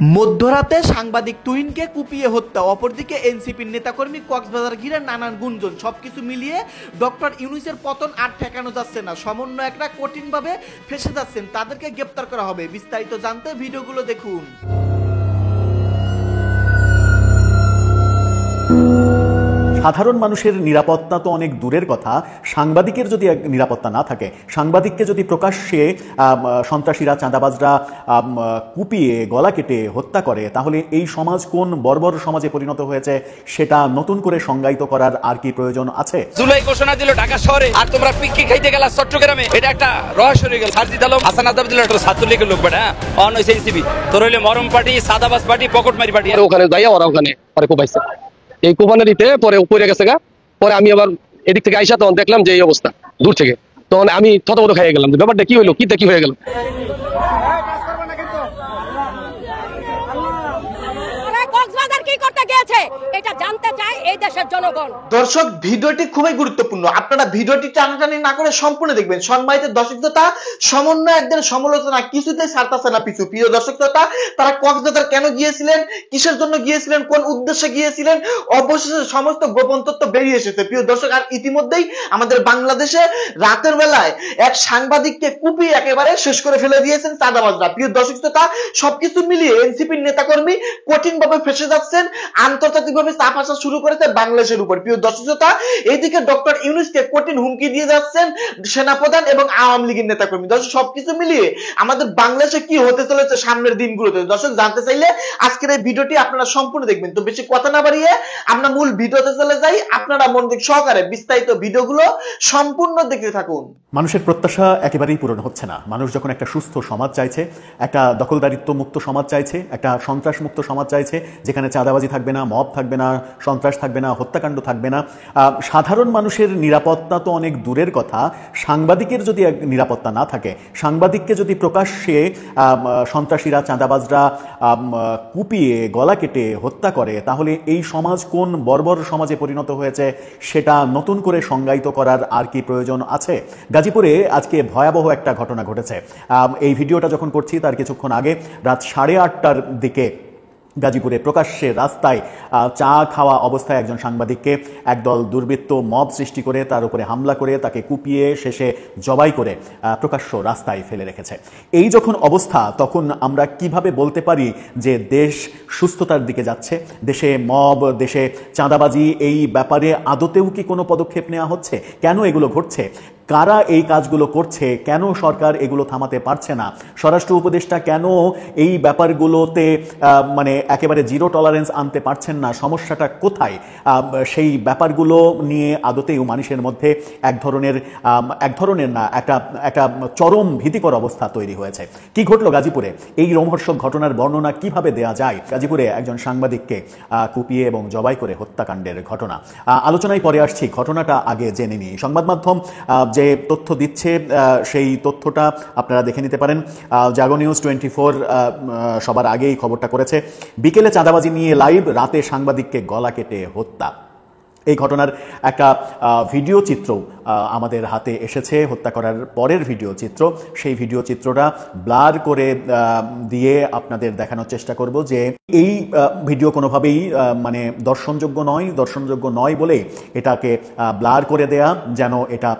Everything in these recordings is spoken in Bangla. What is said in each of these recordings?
মধ্যরাতে সাংবাদিক তুহিনকে কুপিয়ে হত্যা, অপরদিকে এনসিপির নেতাকর্মী কক্সবাজার ঘিরে নানান গুঞ্জন, সবকিছু মিলিয়ে ডক্টর ইউনূসের পতন আর ঠেকানো যাচ্ছে না। সমন্বয়করা কঠিনভাবে ফেঁসে যাচ্ছেন, তাদেরকে গ্রেপ্তার করা হবে। বিস্তারিত জানতে ভিডিওগুলো দেখুন। সাধারণ মানুষের নিরাপত্তা তো অনেক দূরের কথা, সাংবাদিকের যদি নিরাপত্তা না থাকে, সাংবাদিককে যদি প্রকাশ্যে সন্ত্রাসীরা, চাঁদাবাজরা কুপিয়ে গলা কেটে হত্যা করে, তাহলে এই সমাজ কোন বর্বর সমাজে পরিণত হয়েছে সেটা নতুন করে সংজ্ঞায়িত করার আর কি প্রয়োজন আছে? জুলাই ঘোষণা দিল ঢাকা শহরে, আর তোমরা পিকনিক খাইতে গেলা চট্টগ্রামে, এটা একটা রহস্য রয়ে গেল। সারজিদ আলম, হাসান আদাব দিল একটা ছাত্রলীগের লোক, বেটা অন হইছে এনসিপি, তোর হইলে মরম পার্টি, সাদাবাজ পার্টি, পকেটমারি পার্টি। ওখানে যাইয়া ওরা ওখানে পরে কোপাইছে, এই কোপানের দিতে পরে উপরে গেছে গা। পরে আমি আবার এদিক থেকে আইসা তখন দেখলাম যে এই অবস্থা দূর থেকে, তখন আমি থতমত খাইয়ে গেলাম যে ব্যাপারটা কি হইলো, কি হয়ে গেল। এটা জানতে চায় এই দেশের জনগণ। দর্শক, ভিডিওটি খুবই গুরুত্বপূর্ণ, আপনারা ভিডিওটি টানাটানি না করে সম্পূর্ণ দেখবেন। সম্মানিত দর্শক শ্রোতা, সমন্বয়কদের সমালোচনা কিছুতেই ছাড়তাছে না পিছু। প্রিয় দর্শক শ্রোতা, তারা কক্সবাজার কেন গিয়েছিলেন, কিসের জন্য গিয়েছিলেন, কোন উদ্দেশ্যে গিয়েছিলেন, অবশেষে সমস্ত গোপন তথ্য বেরিয়ে এসেছে। প্রিয় দর্শক, আর ইতিমধ্যেই আমাদের বাংলাদেশে রাতের বেলায় এক সাংবাদিককে কুপিয়ে একেবারে শেষ করে ফেলে দিয়েছেন চাঁদাবাজরা। প্রিয় দর্শক শ্রোতা, সবকিছু মিলিয়ে এনসিপির নেতাকর্মী কঠিনভাবে ফেঁসে যাচ্ছেন, আন্তর্জাতিকভাবে চাপ আসা শুরু করেছে বাংলাদেশের উপর। প্রিয় দর্শক শ্রোতা, এইদিকে ডক্টর ইউনূসকে কঠিন হুমকি দিয়ে যাচ্ছেন সেনাপ্রধান এবং আওয়ামী লীগের নেতাকর্মী। দর্শক, সবকিছু মিলিয়ে আমাদের বাংলাদেশে কি হতে চলেছে সামনের দিনগুলোতে, দর্শক জানতে চাইলে আজকের এই ভিডিওটি আপনারা সম্পূর্ণ দেখবেন। তো বেশি কথা না বাড়িয়ে আমরা মূল ভিডিওতে চলে যাই, আপনারা মনোযোগ সহকারে বিস্তারিত ভিডিওগুলো সম্পূর্ণ দেখতে থাকুন। মানুষের প্রত্যাশা একেবারেই পূরণ হচ্ছে না। মানুষ যখন একটা সুস্থ সমাজ চাইছে, একটা দখলদারিত্ব মুক্ত সমাজ চাইছে, একটা সন্ত্রাস মুক্ত সমাজ চাইছে, যেখানে চাঁদাবাজি থাকবে না, মব থাকবে না, সন্ত্রাস থাকবে না, হত্যাকাণ্ড থাকবে না, সাধারণ মানুষের নিরাপত্তা তো অনেক দূরের কথা, সাংবাদিকের যদি নিরাপত্তা না থাকে, সাংবাদিককে যদি প্রকাশ্যে সন্ত্রাসীরা, চাঁদাবাজরা কুপিয়ে গলা কেটে হত্যা করে, তাহলে এই সমাজ কোন বর্বর সমাজে পরিণত হয়েছে সেটা নতুন করে সংজ্ঞায়িত করার আর কি প্রয়োজন আছে? গাজীপুরে আজকে ভয়াবহ একটা ঘটনা ঘটেছে। এই ভিডিওটা যখন করছি তার কিছুক্ষণ আগে রাত 8:30টার দিকে গাজীপুরে প্রকাশ্যে রাস্তায় চা খাওয়া অবস্থায় একজন সাংবাদিককে একদল দুর্বৃত্ত মব সৃষ্টি করে তার উপরে হামলা করে তাকে কুপিয়ে শেষে জবাই করে প্রকাশ্য রাস্তায় ফেলে রেখেছে। এই যখন অবস্থা, তখন আমরা কিভাবে বলতে পারি যে দেশ সুস্থতার দিকে যাচ্ছে? দেশে মব, দেশে চাঁদাবাজি, এই ব্যাপারে আদতেও কি কোনো পদক্ষেপ নেওয়া হচ্ছে? কেন এগুলো ঘটছে? কারা এই কাজগুলো করছে? কেন সরকার এগুলো থামাতে পারছে না? স্বরাষ্ট্র উপদেষ্টা কেন এই ব্যাপারগুলোতে মানে একেবারে জিরো টলারেন্স আনতে পারছেন না? সমস্যাটা কোথায়? সেই ব্যাপারগুলো নিয়ে আদতেও মানুষের মধ্যে এক ধরনের না, একটা চরম ভীতিকর অবস্থা তৈরি হয়েছে। কি ঘটলো গাজীপুরে? এই রোমহর্ষক ঘটনার বর্ণনা কিভাবে দেয়া যায়? গাজীপুরে একজন সাংবাদিককে কুপিয়ে এবং জবাই করে হত্যাকাণ্ডের ঘটনা আলোচনায় পরে আসছি। ঘটনাটা আগে জেনে নিই। সংবাদ মাধ্যম যে তথ্য দিচ্ছে সেই তথ্যটা আপনারা দেখে নিতে পারেন। জাগো নিউজ 24 সবার আগেই খবরটা করেছে। বিকেলে চাঁদাবাজি নিয়ে লাইভ, রাতে সাংবাদিককে গলা কেটে হত্যা। এই ঘটনার একটা ভিডিও চিত্র আমাদের হাতে এসেছে, হত্যা করার পরের ভিডিও চিত্র। সেই ভিডিও চিত্রটা ব্লার করে দিয়ে আপনাদের দেখানোর চেষ্টা করব যে এই ভিডিও কোনোভাবেই মানে দর্শনযোগ্য নয় বলে এটাকে ব্লার করে দেয়া, যেন এটা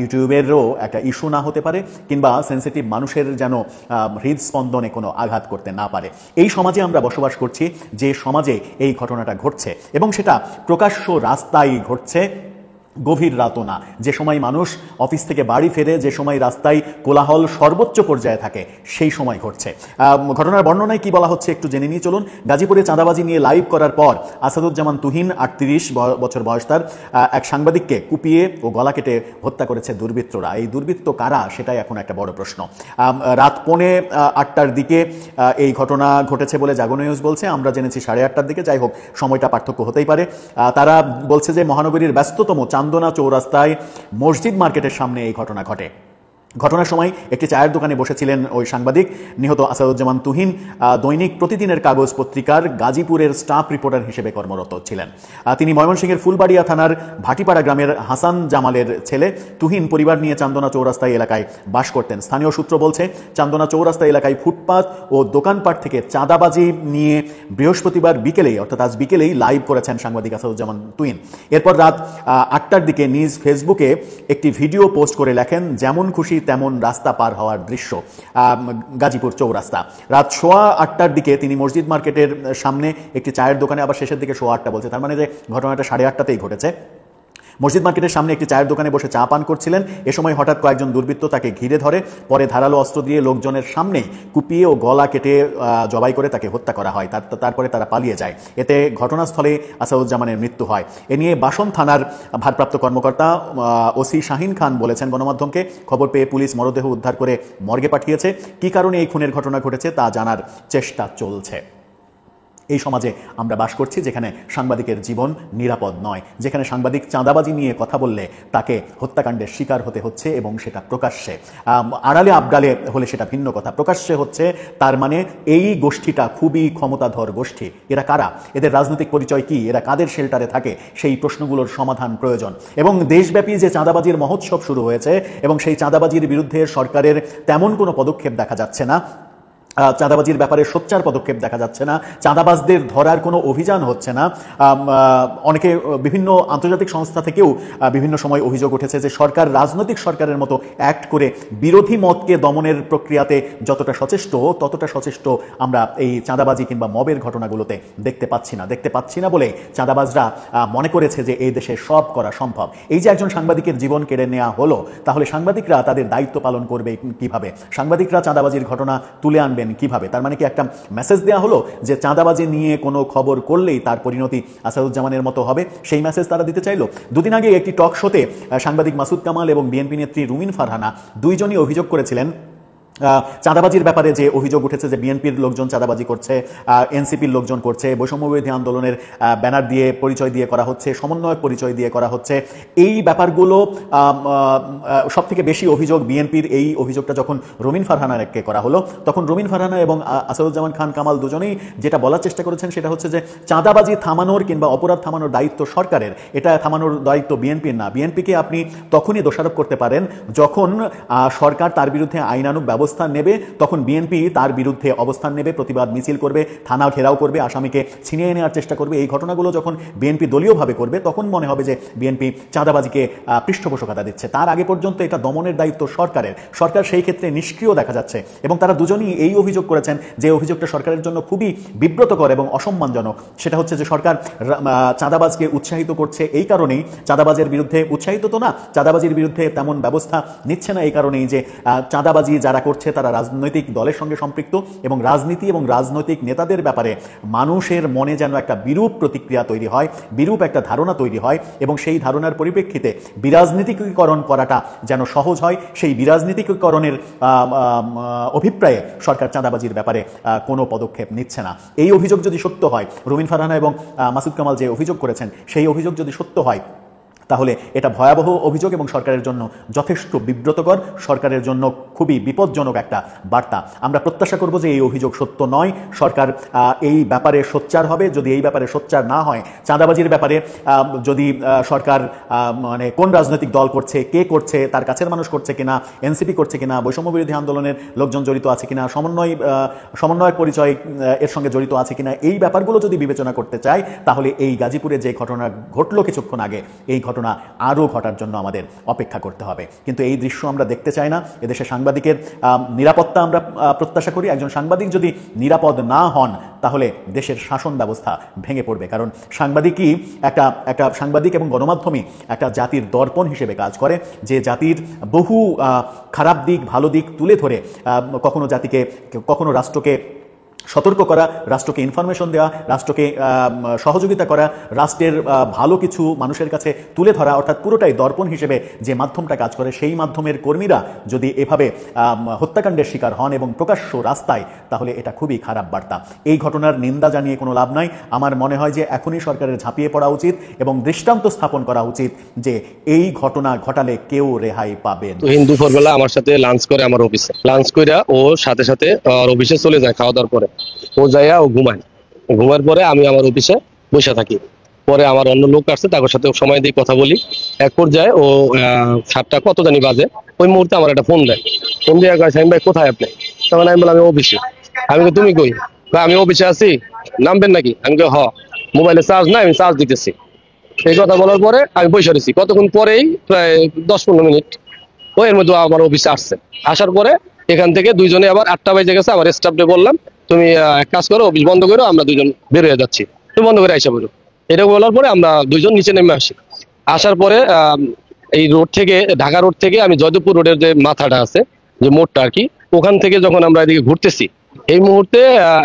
ইউটিউবেরও একটা ইস্যু না হতে পারে, কিংবা সেন্সিটিভ মানুষের যেন হৃদস্পন্দনে কোনো আঘাত করতে না পারে। এই সমাজে আমরা বসবাস করছি, যে সমাজে এই ঘটনাটা ঘটছে, এবং সেটা প্রকাশ্য রাস্তায় ঘটছে, গভীর রাতও না, যে সময় মানুষ অফিস থেকে বাড়ি ফেরে, যে সময় রাস্তায় কোলাহল সর্বোচ্চ পর্যায়ে থাকে, সেই সময় ঘটছে। ঘটনার বর্ণনায় কি বলা হচ্ছে একটু জেনে নিয়ে চলুন। গাজীপুরে চাঁদাবাজি নিয়ে লাইভ করার পর আসাদুজ্জামান তুহিন, 38 বছর বয়স তার, এক সাংবাদিককে কুপিয়ে ও গলা কেটে হত্যা করেছে দুর্বৃত্তরা। এই দুর্বৃত্ত কারা, সেটাই এখন একটা বড় প্রশ্ন। রাত 7:45টার দিকে এই ঘটনা ঘটেছে বলে জাগো নিউজ বলছে। আমরা জেনেছি 8:30টার দিকে। যাই হোক, সময়টা পার্থক্য হতেই পারে। তারা বলছে যে মহানগরীর ব্যস্ততম চান্দনা চৌরাস্তায় মসজিদ মার্কেটের সামনে এই ঘটনা ঘটে। ঘটনার সময় একটি চায়ের দোকানে বসেছিলেন ওই সাংবাদিক। নিহত আসাদুজ্জামান তুহিন দৈনিক প্রতিদিনের কাগজ পত্রিকার গাজীপুরের স্টাফ রিপোর্টার হিসেবে কর্মরত ছিলেন। তিনি ময়মনসিংহের ফুলবাড়িয়া থানার ভাটিপাড়া গ্রামের হাসান জামালের ছেলে। তুহিন পরিবার নিয়ে চান্দনা চৌরাস্তা এলাকায় বাস করতেন। স্থানীয় সূত্র বলছে, চান্দনা চৌরাস্তা এলাকায় ফুটপাত ও দোকানপাট থেকে চাঁদাবাজি নিয়ে বৃহস্পতিবার বিকেলেই, অর্থাৎ আজ বিকেলেই লাইভ করেছেন সাংবাদিক আসাদুজ্জামান তুহিন। এরপর রাত 8টার দিকে নিজ ফেসবুকে একটি ভিডিও পোস্ট করে লেখেন, যেমন খুশি তেমন রাস্তা পার হওয়ার দৃশ্য গাজীপুর চৌরাস্তা। রাত 8:15টার দিকে তিনি মসজিদ মার্কেটের সামনে একটি চায়ের দোকানে, আবার শেষের দিকে 8:15 বলছে, তার মানে যে ঘটনাটা 8:30টাতেই ঘটেছে। মসজিদ মার্কেটের সামনে একটি চায়ের দোকানে বসে চা পান করছিলেন। এ সময় হঠাৎ কয়েকজন দুর্বৃত্ত তাকে ঘিরে ধরে, পরে ধারালো অস্ত্র দিয়ে লোকজনের সামনেই কুপিয়ে ও গলা কেটে জবাই করে তাকে হত্যা করা হয়। তারপরে তারা পালিয়ে যায়। এতে ঘটনাস্থলে আসাদুজ্জামানের মৃত্যু হয়। এ নিয়ে বাসন থানার ভারপ্রাপ্ত কর্মকর্তা ওসি শাহিন খান বলেছেন গণমাধ্যমকে, খবর পেয়ে পুলিশ মরদেহ উদ্ধার করে মর্গে পাঠিয়েছে। কী কারণে এই খুনের ঘটনা ঘটেছে তা জানার চেষ্টা চলছে। এই সমাজে আমরা বাস করছি যেখানে সাংবাদিকের জীবন নিরাপদ নয়, যেখানে সাংবাদিক চাঁদাবাজি নিয়ে কথা বললে তাকে হত্যাকাণ্ডের শিকার হতে হচ্ছে, এবং সেটা প্রকাশ্যে। আড়ালে আবডালে হলে সেটা ভিন্ন কথা, প্রকাশ্যে হচ্ছে। তার মানে এই গোষ্ঠীটা খুবই ক্ষমতাধর গোষ্ঠী। এরা কারা? এদের রাজনৈতিক পরিচয় কি? এরা কাদের শেল্টারে থাকে? সেই প্রশ্নগুলোর সমাধান প্রয়োজন। এবং দেশব্যাপী যে চাঁদাবাজির মহোৎসব শুরু হয়েছে, এবং সেই চাঁদাবাজির বিরুদ্ধে সরকারের তেমন কোনো পদক্ষেপ দেখা যাচ্ছে না, চাঁদাবাজির ব্যাপারে সোচ্চার পদক্ষেপ দেখা যাচ্ছে না, চাঁদাবাজদের ধরার কোনো অভিযান হচ্ছে না। অনেকে বিভিন্ন আন্তর্জাতিক সংস্থা থেকেও বিভিন্ন সময় অভিযোগ উঠেছে যে সরকার রাজনৈতিক সরকারের মতো অ্যাক্ট করে বিরোধী মতকে দমনের প্রক্রিয়াতে যতটা সচেষ্ট, ততটা সচেষ্ট আমরা এই চাঁদাবাজি কিংবা মবের ঘটনাগুলোতে দেখতে পাচ্ছি না বলে চাঁদাবাজরা মনে করেছে যে এই দেশে সব করা সম্ভব। এই যে একজন সাংবাদিকের জীবন কেড়ে নেওয়া হলো, তাহলে সাংবাদিকরা তাদের দায়িত্ব পালন করবে কিভাবে? সাংবাদিকরা চাঁদাবাজির ঘটনা তুলে আনবেন কিভাবে? তার মানে কি একটা মেসেজ দেওয়া হলো যে চাঁদাবাজি নিয়ে কোনো খবর করলেই তার পরিণতি আসাদুজ্জামানের মতো হবে? সেই মেসেজ তারা দিতে চাইলো। দুদিন আগে একটি টক শোতে সাংবাদিক মাসুদ কামাল এবং বিএনপি নেত্রী রুমিন ফারহানা দুইজনই অভিযোগ করেছিলেন চাঁদাবাজির ব্যাপারে, যে অভিযোগ উঠেছে যে বিএনপির লোকজন চাঁদাবাজি করছে, এনসিপির লোকজন করছে, বৈষম্যবিরোধী আন্দোলনের ব্যানার দিয়ে পরিচয় দিয়ে করা হচ্ছে, সমন্বয়ক পরিচয় দিয়ে করা হচ্ছে। এই ব্যাপারগুলো সব থেকে বেশি অভিযোগ বিএনপির। এই অভিযোগটা যখন রুমিন ফারহানাকে করা হলো, তখন রুমিন ফারহানা এবং আসাদুজ্জামান খান কামাল দুজনেই যেটা বলার চেষ্টা করেছেন সেটা হচ্ছে যে চাঁদাবাজি থামানোর কিংবা অপরাধ থামানোর দায়িত্ব সরকারের, এটা থামানোর দায়িত্ব বিএনপির না। বিএনপিকে আপনি তখনই দোষারোপ করতে পারেন যখন সরকার তার বিরুদ্ধে আইনানুগ ব্যবস্থা নেবে, তখন বিএনপি তার বিরুদ্ধে অবস্থান নেবে, প্রতিবাদ মিছিল করবে, থানা ঘেরাও করবে, আসামিকে ছিনিয়ে নেওয়ার চেষ্টা করবে। এই ঘটনাগুলো যখন বিএনপি দলীয়ভাবে করবে, তখন মনে হবে যে বিএনপি চাঁদাবাজিকে পৃষ্ঠপোষকতা দিচ্ছে। তার আগে পর্যন্ত এটা দমনের দায়িত্ব সরকারের। সরকার সেই ক্ষেত্রে নিষ্ক্রিয় দেখা যাচ্ছে, এবং তারা দুজনই এই অভিযোগ করেছেন যে অভিযোগটা সরকারের জন্য খুবই বিব্রতকর এবং অসম্মানজনক। সেটা হচ্ছে যে সরকার চাঁদাবাজকে উৎসাহিত করছে এই কারণেই, চাঁদাবাজের বিরুদ্ধে উৎসাহিত তো না, চাঁদাবাজির বিরুদ্ধে তেমন ব্যবস্থা নিচ্ছে না এই কারণেই যে চাঁদাবাজি যারা করছে তারা রাজনৈতিক দলের সঙ্গে সম্পৃক্ত, এবং রাজনীতি এবং রাজনৈতিক নেতাদের ব্যাপারে মানুষের মনে যেন একটা বিরূপ প্রতিক্রিয়া তৈরি হয়, বিরূপ একটা ধারণা তৈরি হয়, এবং সেই ধারণার পরিপ্রেক্ষিতে বিরাজনীতিকরণ করাটা যেন সহজ হয়। সেই বিরাজনীতিকরণের অভিপ্রায়ে সরকার চাঁদাবাজির ব্যাপারে কোনো পদক্ষেপ নিচ্ছে না। এই অভিযোগ যদি সত্য হয়, রুমিন ফারহানা এবং মাসুদ কামাল যে অভিযোগ করেছেন সেই অভিযোগ যদি সত্য হয়, তাহলে এটা ভয়াবহ অভিযোগ এবং সরকারের জন্য যথেষ্ট বিব্রতকর, সরকারের জন্য খুবই বিপজ্জনক একটা বার্তা। আমরা প্রত্যাশা করব যে এই অভিযোগ সত্য নয়, সরকার এই ব্যাপারে সোচ্চার হবে। যদি এই ব্যাপারে সোচ্চার না হয়, চাঁদাবাজির ব্যাপারে যদি সরকার মানে কোন রাজনৈতিক দল করছে, কে করছে, তার কাছের মানুষ করছে কিনা, এনসিপি করছে কিনা, বৈষম্য বিরোধী আন্দোলনের লোকজন জড়িত আছে কিনা, সমন্বয়ক পরিচয় এর সঙ্গে জড়িত আছে কিনা, এই ব্যাপারগুলো যদি বিবেচনা করতে চায়, তাহলে এই গাজীপুরে যে ঘটনা ঘটলো কিছুক্ষণ আগে, এই ঘটনা আরও ঘটার জন্য আমাদের অপেক্ষা করতে হবে। কিন্তু এই দৃশ্য আমরা দেখতে চাই না। এদেশে সাংবাদিকের নিরাপত্তা আমরা প্রত্যাশা করি। একজন সাংবাদিক যদি নিরাপদ না হন, তাহলে দেশের শাসন ব্যবস্থা ভেঙে পড়বে। কারণ সাংবাদিকই একটা সাংবাদিক এবং গণমাধ্যমই একটা জাতির দর্পণ হিসেবে কাজ করে, যে জাতির বহু খারাপ দিক ভালো দিক তুলে ধরে কখনো জাতিকে, কখনো রাষ্ট্রকে সতর্ক করা, রাষ্ট্রকে ইনফরমেশন দেওয়া, রাষ্ট্রকে সহযোগিতা করা, রাষ্ট্রের ভালো কিছু মানুষের কাছে তুলে ধরা, অর্থাৎ পুরোটাই দর্পণ হিসেবে যে মাধ্যমটা কাজ করে সেই মাধ্যমের কর্মীরা যদি এভাবে হত্যাকাণ্ডের শিকার হন এবং প্রকাশ্য রাস্তায়, তাহলে এটা খুবই খারাপ বার্তা। এই ঘটনার নিন্দা জানিয়ে কোনো লাভ নাই। আমার মনে হয় যে এখনই সরকারের ঝাঁপিয়ে পড়া উচিত এবং দৃষ্টান্ত স্থাপন করা উচিত যে এই ঘটনা ঘটালে কেউ রেহাই পাবেন। দুপুরবেলা আমার সাথে লাঞ্চ করে আমার অফিসে, লাঞ্চ কইরা ও সাথে সাথে অফিসে চলে যায় খাওয়া দাওয়ার পরে। ও যাইয়া ও ঘুমায়, ঘুমার পরে আমি আমার অফিসে বসে থাকি। পরে আমার অন্য লোক আসছে, তার সাথে সময় দিয়ে কথা বলি। এক পর্যায়ে ও 7টা কত জানি বাজে, ওই মুহূর্তে আমার একটা ফোন দেয়। ফোন দিয়ে কয়, সাইম ভাই কোথায় আপনি? তখন আমি বললাম আমি অফিসে। আমি তুমি কই? আমি অফিসে আছি, নামবেন নাকি? আমি হ, মোবাইলে চার্জ নাই, আমি চার্জ দিতেছি। এই কথা বলার পরে আমি বসে রয়েছি। কতক্ষণ পরেই প্রায় 10-15 মিনিট ও এর মধ্যে আমার অফিসে আসছে। আসার পরে এখান থেকে দুইজনে আবার 8টা বাজে গেছে। আমার স্টাফকে বললাম তুমি এক কাজ করো, অফিস বন্ধ করো, আমরা দুজন বের হয়ে যাচ্ছি, তুমি বন্ধ করে আইসা বলো। এটা বলার পরে আমরা দুইজন নিচে নেমে আসি। আসার পরে এই রোড থেকে, ঢাকা রোড থেকে আমি জয়দেবপুর রোডের যে মাথাটা আছে, যে মোড়টা আর কি, ওখান থেকে যখন আমরা এদিকে ঘুরতেছি, এই মুহূর্তে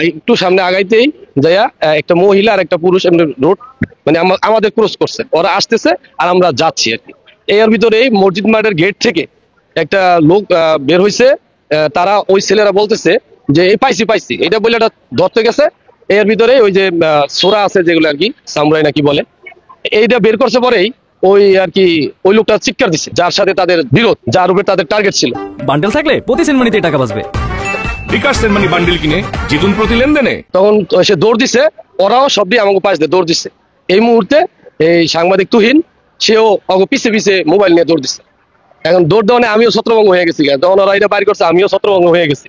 একটু সামনে আগাইতেই যাইয়া একটা মহিলা আর একটা পুরুষ এমনি রোড মানে আমাদের ক্রস করছে, ওরা আসতেছে আর আমরা যাচ্ছি আর কি। এর ভিতরে এই মসজিদ মাঠের গেট থেকে একটা লোক বের হয়েছে। তারা ওই ছেলেরা বলতেছে যে এই পাইছি পাইছি, এটা বলে এটা ধরতে গেছে। এর ভিতরে ওই যে সোরা আছে যেগুলো আর কি, সামুরাই নাকি বলে, এইটা বের করছে। পরেই ওই আর কি ওই লোকটা চিৎকার দিচ্ছে, যার সাথে তাদের বিরোধ, যার উপরে তাদের টার্গেট ছিল। বান্ডেল থাকলে প্রতি সেনমানিতে টাকা বাঁচবে। বিকাশ সেনমানি বান্ডেল কিনে জিতুন প্রতি লেনদেনে। তখন সে দৌড় দিছে, ওরাও সব দিয়ে আমাকে পাশ দিয়ে দৌড় দিচ্ছে। এই মুহূর্তে এই সাংবাদিক তুহিন, সেও অগো পিছে পিছে মোবাইল নিয়ে দৌড় দিচ্ছে। এখন দৌড় দেওয়া আমিও ছত্রভঙ্গ হয়ে গেছি। যখন ওরা এটা বাইর করছে আমিও ছত্রভঙ্গ হয়ে গেছি।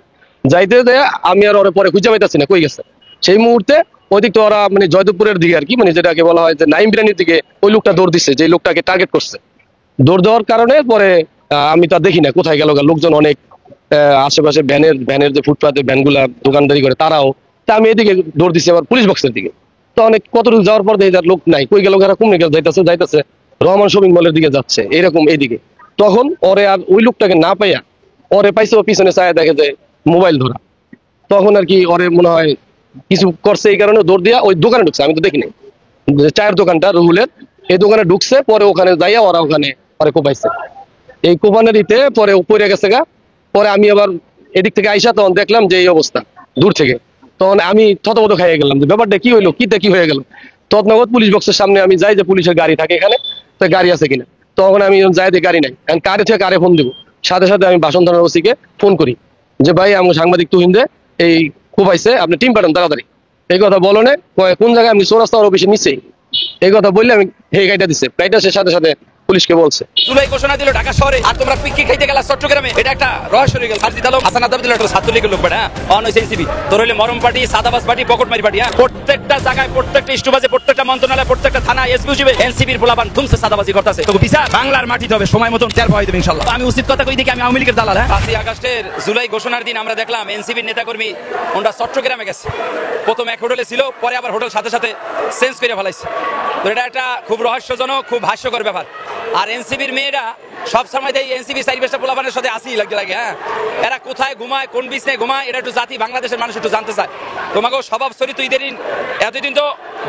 যাইতে দেয় আমি আর ওরা পরে খুঁজে পাইতেছি না কই গেছে। সেই মুহূর্তে ওইদিক তো ওরা মানে জয়দেবপুরের দিকে আর কি, মানে যেটাকে বলা হয় যে নাইম বিরিয়ানির দিকে, ওই লোকটা দৌড় দিচ্ছে, যে লোকটাকে টার্গেট করছে। দৌড় দেওয়ার কারণে পরে আমি তা দেখি না কোথায় গেল, লোকজন অনেক আশেপাশে ভ্যানের যে ফুটপাতে ভ্যানগুলা দোকানদারি করে তারাও। তা আমি এদিকে দৌড় দিচ্ছি আবার পুলিশ বক্সের দিকে। তো অনেক কতটুকু যাওয়ার পর দেখি তার লোক নাই, কই গেল, কমে গেল, যাইতেছে রহমান শপিং মলের দিকে যাচ্ছে, এরকম এইদিকে। তখন ওরে আর ওই লোকটাকে না পাইয়া ওরে পাইছে, ও পিছনে চায় দেখে যে মোবাইল ধরা। তখন আর কি ওরে মনে হয় কিছু করছে, এই কারণে দৌড় দিয়া ওই দোকানে ঢুকছে। আমি তো দেখিনি, চায়ের দোকানটা রুহুলের, এই দোকানে ঢুকছে। পরে ওখানে যাইয়া ওরা ওখানে পরে কোপাইছে। এই কোপানের ইতে পরে পড়ে গেছে গা। পরে আমি আবার এদিক থেকে আইসা তখন দেখলাম যে এই অবস্থা দূর থেকে। তখন আমি থতমত খাইয়ে গেলাম যে ব্যাপারটা কি হইলো, কি হয়ে গেল। তৎনগত পুলিশ বক্সের সামনে আমি যাই যে পুলিশের গাড়ি থাকে এখানে, তো গাড়ি আছে কিনা। তখন আমি যাই যে গাড়ি নাই, কারে থেকে কারে ফোন দিব। সাথে সাথে আমি বাসন থানার ওসিকে ফোন করি যে ভাই আমার সাংবাদিক তুহিন দে এই কোপাইছে, আপনি টিম পাঠান তাড়াতাড়ি। এই কথা বলো না, কোন জায়গায় আমি চৌরাস্তার অফিসে নিচেই। এই কথা বললে আমি গাড়িটা দিচ্ছে, গাড়িটা সে সাথে সাথে পুলিশকে বলছে। জুলাই ঘোষণা দিল ঢাকা শহরে, আর তোমরা পিকনিক খাইতে গেলা চট্টগ্রামে, এটা একটা রহস্য রয়ে গেল। সারজিদ আলম, হাসান আদাবুদ্দিল্লাহ একটা ছাত্রলীগের লোক বেটা, অন হইছে এনসিপি। তোর হইলে মরম পার্টি, সাদাবাস পার্টি, পকেটমারি পার্টি। প্রত্যেকটা জায়গায়, প্রত্যেকটা স্টুবাজে, প্রত্যেকটা মন্ত্রণালয়, প্রত্যেকটা থানা, এসবিউজিবে এনসিপির পোলাপান ধুমছে সাদাবাজি করতেছে। তো বিচার বাংলার মাটিতে হবে, সময় মতন টের পাওয়া দেবে ইনশাআল্লাহ। আমি উচিত কথা কই দেখি আমি আওয়ামী লীগের দালাল। 5ই আগস্টের জুলাই ঘোষণার দিন আমরা দেখলাম এনসিপির নেতাকর্মী ওরা চট্টগ্রামে গেছে। প্রথম এক হোটেলে ছিল, পরে আবার হোটেল সাথে সাথে চেঞ্জ করে ফেলাইছে। তো এটা একটা খুব রহস্যজনক, খুব হাস্যকর ব্যাপার। আর এনসিপির মেয়েরা সব সময় এই এনসিপি সাইবেশটা পোলাপানের সাথে আসি লাগে। হ্যাঁ, এরা কোথায় ঘুমায়, কোন বিছনে ঘুমায়, এটা একটু জাতি বাংলাদেশের মানুষ একটু জানতে চায়। তোমাকেও স্বভাব চরিত্র এতদিন তো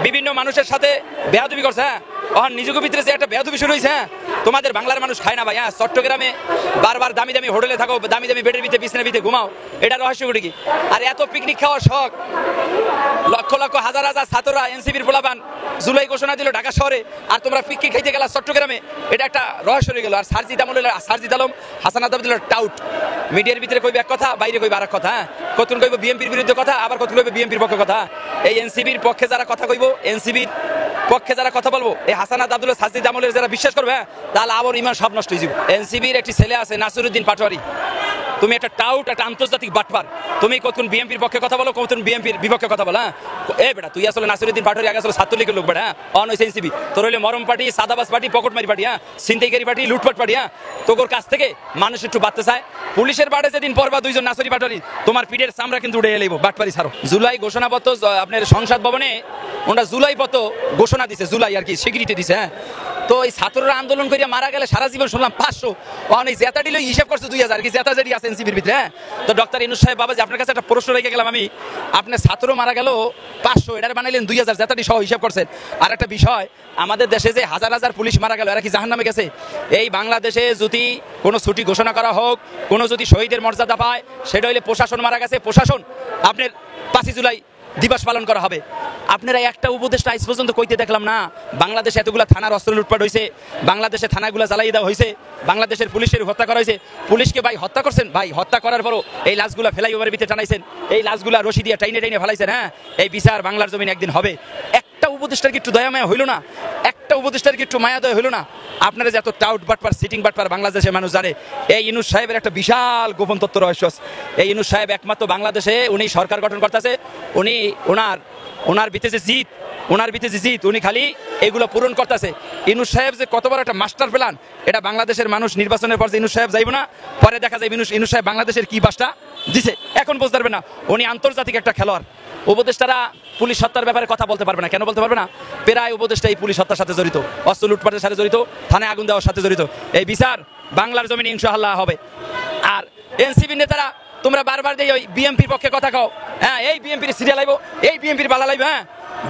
বিভিন্ন মানুষের সাথে বেয়াদবি করছে। হ্যাঁ, নিজেকে ভিতরে যে একটা বেয়াদবি শুরু হয়েছে। হ্যাঁ, তোমাদের বাংলার মানুষ খায় না ভাই। হ্যাঁ, চট্টগ্রামে বারবার দামি দামি হোটেলে থাকো, দামি দামি বেডের ভিতরে বিছনের ভিতরে ঘুমাও, এটা রহস্য কি? আর এত পিকনিক খাওয়ার শখ, লক্ষ লক্ষ হাজার হাজার ছাত্ররা এনসিপির পোলাপান জুলাই ঘোষণা দিল ঢাকা শহরে, আর তোমরা পিকনিক খাইতে গেলা চট্টগ্রামে, এটা একটা রহস্য রয়ে গেল। আর সারজিদ আলম, হাসান আদাবুদ্দিল্লাহ টাউট, মিডিয়ার ভিতরে কইবে এক কথা, বাইরে কইবে আরেক কথা। হ্যাঁ, কতক্ষণ কইব বিএনপির বিরুদ্ধে কথা, আবার কতক্ষণ কইবে বিএনপির পক্ষে কথা। এই এনসিপির পক্ষে যারা কথা কইব, এনসিপির পক্ষে যারা কথা বলবো, এই হাসান আদাবুদ্দিল্লাহ, সারজিদ আমলের যারা বিশ্বাস করবে, তাহলে আবার ইমান সব নষ্ট হয়ে যাবে। এনসিপির একটি ছেলে আছে নাসিরউদ্দিন পাটোয়ারি, তুমি একটা টাউট, একটা আন্তর্জাতিক বাটপার। তুমি কতক্ষণ বিএনপির পক্ষে কথা বলো, কতক্ষণ বিএনপির বিপক্ষে কথা বলো। এ বেটা, তুই আসলে নাসিরউদ্দিন পাটোয়ারি আগে আসলে ছাত্রলীগের লোক বেটা, অন হইছে এনসিপি। তোর হইলে মরম পার্টি, সাদাবাস পার্টি, পকেটমারি পার্টি, হ্যাঁ, ছিনতাইকারী পার্টি, লুটপাট পার্টি। হ্যাঁ, তোর কাছ থেকে মানুষ একটু বাড়তে চায়। পুলিশের বাড়ে যেদিন পরবা দুইজন নাসরি পাটোয়ারি, তোমার পিঠের চামড়া কিন্তু উড়ে এলেইব, বাটপারি ছাড়ো। জুলাই ঘোষণাপত্র আপনার সংসদ ভবনে ওরা জুলাই পত্র ঘোষণা দিছে, জুলাই আর কি স্বীকৃতি দিছে। হ্যাঁ, তো এই ছাত্ররা আন্দোলন করে মারা গেলে সারা জীবন শুনলাম 500, অনেক জেতা দিল হিসাব করছে 2000 কি জেতা জেরি আছে এনসিপির ভিতরে। হ্যাঁ, তো ডক্টর ইউনূস সাহেব বাবা যে আপনার কাছে একটা প্রশ্ন রেখে গেলাম আমি, আপনার ছাত্র মারা গেল 500, এটার বানাইলেন 2000 জেতাটি সহ হিসাব করছেন। আর একটা বিষয়, আমাদের দেশে যে হাজার হাজার পুলিশ মারা গেল, এরা কি জাহান্নামে গেছে? এই বাংলাদেশে যদি কোনো ছুটি ঘোষণা করা হোক, কোনো যদি শহীদের মর্যাদা পায়, সেটা হইলে প্রশাসন মারা গেছে, প্রশাসন আপনার 5 জুলাই দিবস পালন করা হবে। আপনারা একটা উপদেশটা আজ পর্যন্ত কইতে দেখলাম না। বাংলাদেশে এতগুলা থানার অস্ত্র লুটপাট হয়েছে, বাংলাদেশে থানাগুলো জ্বালাই দেওয়া হয়েছে, বাংলাদেশের পুলিশের হত্যা করা হয়েছে। পুলিশকে ভাই হত্যা করছেন, ভাই হত্যা করার পরও এই লাশগুলা ফ্লাইওভারের ভিতরে টানাইছেন, এই লাশগুলা রশি দিয়ে টাইনে টাইনে ফেলাইছেন। হ্যাঁ, এই বিচার বাংলার জমিন একদিন হবে। একটা উপদেষ্টার কি একটু দয়া মায়া হইল না? একটা উপদেষ্টার কি একটু মায়া দয়া হইল না? আপনারা যে এত টাউট বাটপার, সিটিং বাটপার বাংলাদেশের মানুষ জানে। এই ইউনূস সাহেবের একটা বিশাল গোপন তত্ত্ব রহস্য। এই ইউনূস সাহেব একমাত্র বাংলাদেশে উনি সরকার গঠন করতেছে, উনি ওনার ভিতরে জিত, ওনার ভিতরে জিত, উনি খালি এগুলো পূরণ করতেছে। ইউনূস সাহেব যে কত বড় একটা মাস্টার প্ল্যান, এটা বাংলাদেশের মানুষ নির্বাচনের পর যে ইউনূস সাহেব যাইব না, পরে দেখা যায় ইউনূস সাহেব বাংলাদেশের কি বাসটা দিছে এখন বুঝতে পারবে না। উনি আন্তর্জাতিক একটা খেলোয়াড়। উপদেষ্টারা পুলিশ হত্যার ব্যাপারে কথা বলতে পারবে না। কেন বলতে পারবে না? প্রায় উপদেষ্টা এই পুলিশ হত্যার সাথে জড়িত, অস্ত্র লুটপাটের সাথে জড়িত, থানায় আগুন দেওয়ার সাথে জড়িত। এই বিচার বাংলার জমিনে ইনশাআল্লাহ হবে। আর এনসিপি নেতারা তোমরা বারবার দিয়ে ওই বিএমপির পক্ষে কথা কও। হ্যাঁ, এই বিএমপির সিরিয়াল আইব, এই বিএমপির বালা লাইব। হ্যাঁ,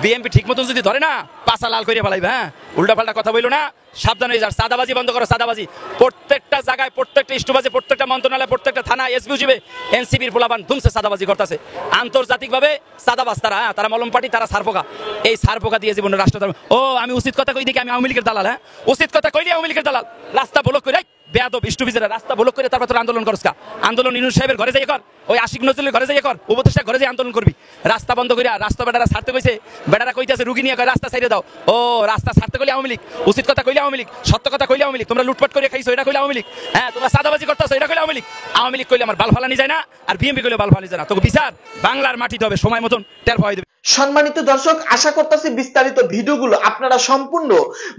বিএমপি ঠিক মতন যদি ধরে না, পাছা লাল করে পালাইবে। হ্যাঁ, উল্টা পাল্টা কথা বইলো না, সাবধান হয়ে যার। সাদাবাজি বন্ধ করো, সাদাবাজি। প্রত্যেকটা জায়গায়, প্রত্যেকটা ইস্টুবাজে, প্রত্যেকটা মন্ত্রণালয়, প্রত্যেকটা থানা, এসবিউজিবে এনসিপির পোলাপান ধুমসে সাদাবাজি করতেছে। আন্তর্জাতিকভাবে সাদাবাজ তারা। হ্যাঁ, তারা মলম পার্টি, তারা সারপোকা। এই সারপোকা দিয়ে জীবনের রাষ্ট্র। ও আমি উচিত কথা কই দেখি আমি আওয়ামী লীগের দালাল। হ্যাঁ, উচিত কথা কইলে আওয়ামী লীগের দালাল। রাস্তা ব্লক করে বেয়াদব ইস্টুবিজেরা রাস্তা ব্লক করে তারপর তোর আন্দোলন করস কা? আন্দোলন ইউনূস সাহেবের ঘরে যাই কর, ওই আশিক নজরুলের ঘরে যাই কর, উপদেষ্টার ঘরে যাই আন্দোলন করবি। রাস্তা বন্ধ করিয়া রাস্তা বেটারা ছাড়তে কইছে, বেটারা কইতেছে রুগী নিয়ে রাস্তা ছাইড়ে দাও। ও রাস্তা ছাড়তে কইলে আওয়ামী লীগ, উচিত কথা কইলে আওয়ামী লীগ, সত্য কথা কইলে আওয়ামী লীগ। তোমরা লুটপাট করে খাইছো, এটা কইলে আওয়ামী লীগ। হ্যাঁ, তোমরা সাদাবাজি করতেছো, এটা কইলে আওয়ামী লীগ। আওয়ামী লীগ কইলে আমার বাল ফালানি যায় না, আর বিএমপি কইলে বাল ফালানি যায় না। তোকে বিচার বাংলার মাটিতে হবে, সময় মতন টের পাওয়াই দেবে। সম্মানিত দর্শক, আশা করতেছি বিস্তারিত ভিডিওগুলো আপনারা সম্পূর্ণ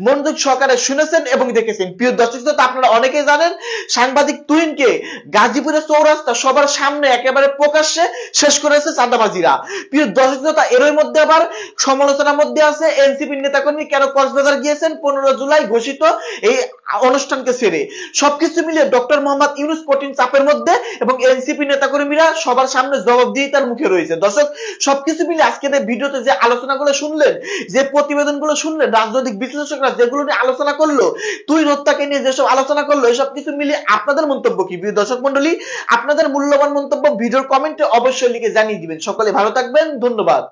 মনোযোগ সহকারে শুনেছেন এবং দেখেছেন। প্রিয় দর্শক, আপনারা অনেকেই জানেন সাংবাদিক তুহিনকে গাজীপুরের চৌরাস্তা সবার সামনে একেবারে প্রকাশ্যে শেষ করেছে চাঁদাবাজিরা। প্রিয় দর্শক, এর মধ্যে আবার সমালোচনার মধ্যে আছে এনসিপি নেতাকর্মী কেন কক্সবাজার গিয়েছেন 15 জুলাই ঘোষিত এই অনুষ্ঠানকে ছেড়ে। সবকিছু মিলিয়ে ডক্টর মোহাম্মদ ইউনূস কঠিন চাপের মধ্যে এবং এনসিপি নেতাকর্মীরা সবার সামনে জবাবদিহিতার মুখে রয়েছে। দর্শক, সবকিছু মিলিয়ে আজকে ভিডিওতে যে আলোচনাগুলো শুনলেন, যে প্রতিবেদনগুলো শুনলেন, রাজনৈতিক বিশ্লেষকরা যেগুলো নিয়ে আলোচনা করলো, তুহিন হত্যাকে নিয়ে যেসব আলোচনা করলো, এসব কিছু মিলিয়ে আপনাদের মন্তব্য কি? প্রিয় দর্শক মন্ডলী, আপনাদের মূল্যবান মন্তব্য ভিডিওর কমেন্টে অবশ্যই লিখে জানিয়ে দিবেন। সকলে ভালো থাকবেন, ধন্যবাদ।